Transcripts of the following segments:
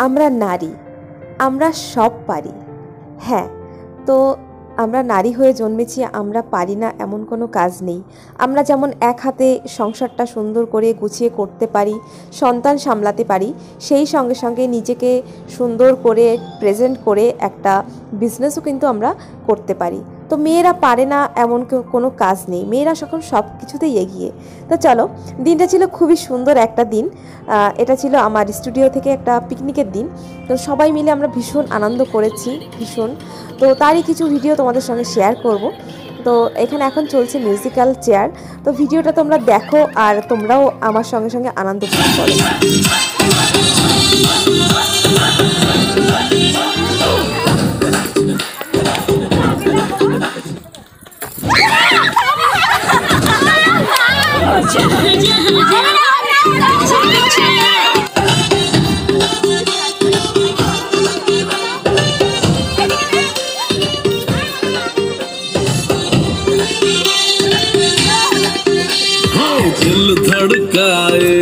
আমরা নারী, আমরা সব পারি। হ্যাঁ, তো আমরা নারী হয়ে জন্মেছি, আমরা পারি না এমন কোনো কাজ নেই। আমরা যেমন এক হাতে সংসারটা সুন্দর করে গুছিয়ে করতে পারি, সন্তান সামলাতে পারি, সেই সঙ্গে সঙ্গে নিজেকে সুন্দর করে প্রেজেন্ট করে একটা বিজনেসও কিন্তু আমরা করতে পারি। তো মেয়েরা পারে না এমন কোনো কাজ নেই, মেয়েরা এখন সব কিছুতেই এগিয়ে। তো চলো, দিনটা ছিল খুবই সুন্দর একটা দিন। এটা ছিল আমার স্টুডিও থেকে একটা পিকনিকের দিন। তো সবাই মিলে আমরা ভীষণ আনন্দ করেছি, ভীষণ। তো তারই কিছু ভিডিও তোমাদের সঙ্গে শেয়ার করব। তো এখানে এখন চলছে মিউজিক্যাল চেয়ার। তো ভিডিওটা তোমরা দেখো আর তোমরাও আমার সঙ্গে সঙ্গে আনন্দ করো। दिल धड़काए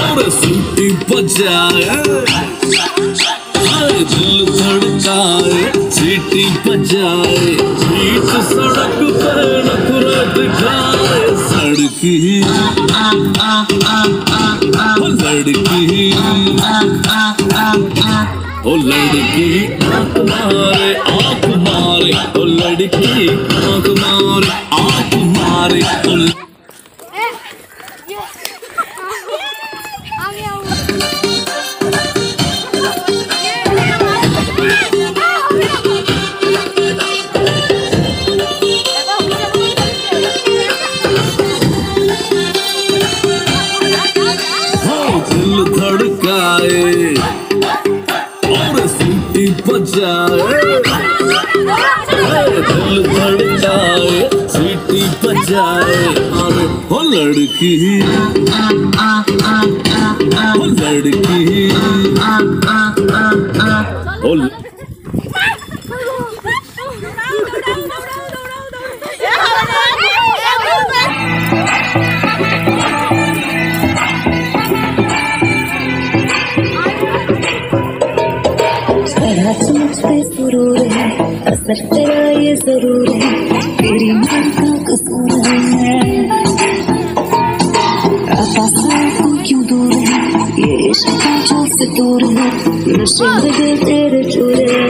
और सीटी बजाए, दिल धड़काए सीटी बजाए, बीच सड़क पे नखरा दिखाए, सड़की ओ लड़की आँख मारे आँख मारे, ओ लड़की आँख मारे आँख मारे। दिल धड़काए और सीटी बजाए, दिल धड़काए सीटी बजाए, अरे हो लड़की ओ सुरूर है, असर तेरा ये जरूर है, तेरी मन का कसूर है। तू क्यों दूर है, ये इश्क का जो से दूर है, नशे में दिल तेरे चूर है।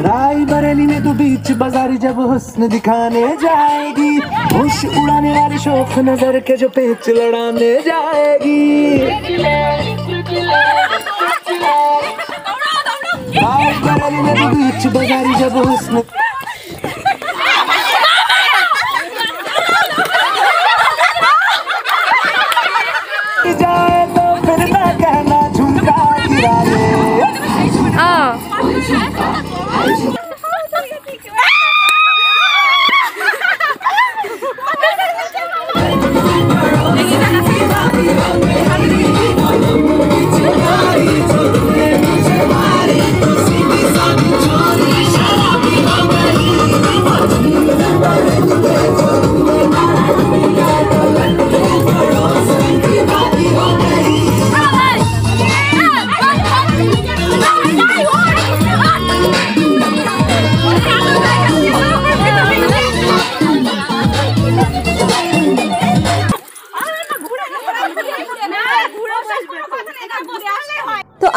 रायबरेली में तो बीच बाजारी जब हुस्न दिखाने जाएगी, होश उड़ाने वाली शौक नजर के जो पेच लड़ाने जाएगी। रायबरेली में तो बीच बाजारी जब हुस्न जाए तो फिर ना कहना झुमका गिरा ले।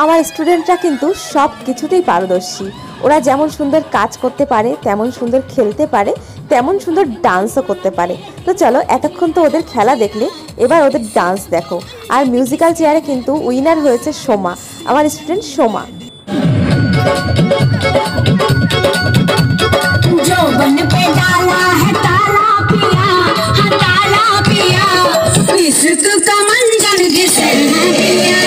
আমার স্টুডেন্টরা কিন্তু সব কিছুতেই পারদর্শী। ওরা যেমন সুন্দর কাজ করতে পারে, তেমন সুন্দর খেলতে পারে, তেমন সুন্দর ডান্সও করতে পারে। তো চলো, এতক্ষণ তো ওদের খেলা দেখলে, এবার ওদের ডান্স দেখো। আর মিউজিক্যাল চেয়ারে কিন্তু উইনার হয়েছে সোমা, আমার স্টুডেন্ট সোমা। जोबन पे डाला है ताला पिया, हाँ ताला पिया, इश्क का मंजर जिसे है पिया।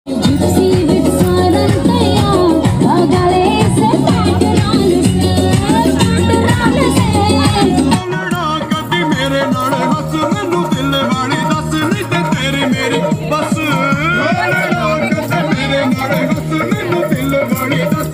जिप्सी विट्सारन तया, गले से पैटर्न से, पैटर्न से। कभी मेरे नाल हंस मैनू दिल वाली दस नहीं ते तेरी मेरी बस। मेरे नाल हंस मैनू दिल वाली दस।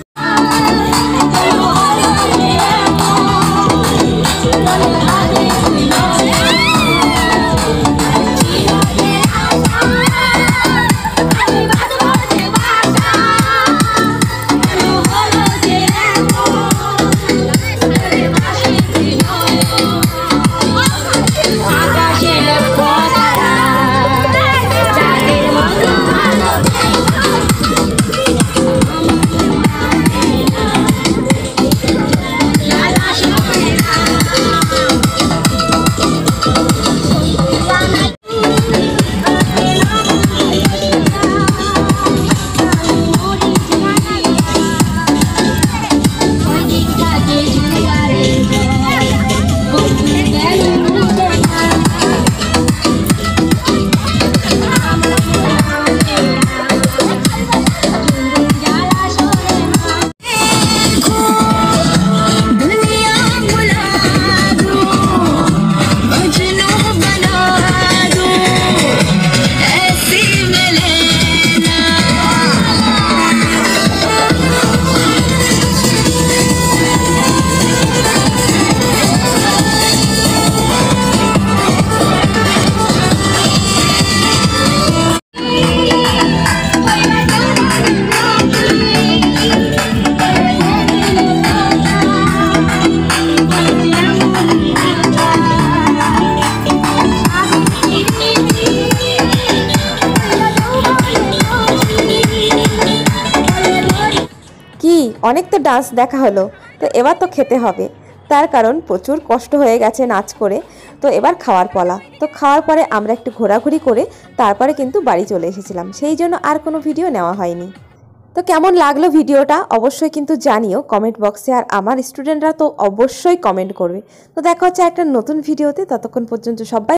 অনেক তো ডান্স দেখা হলো, তো এবার তো খেতে হবে। তার কারণ প্রচুর কষ্ট হয়ে গেছে নাচ করে। তো এবার খাওয়ার পালা। তো খাওয়ার পরে আমরা একটু ঘোরাঘুরি করে তারপরে কিন্তু বাড়ি চলে এসেছিলাম, সেই জন্য আর কোনো ভিডিও নেওয়া হয়নি। তো কেমন লাগলো ভিডিওটা অবশ্যই কিন্তু জানিও কমেন্ট বক্সে, আর আমার স্টুডেন্টরা তো অবশ্যই কমেন্ট করবে। তো দেখা হচ্ছে একটা নতুন ভিডিওতে, ততক্ষণ পর্যন্ত সবাই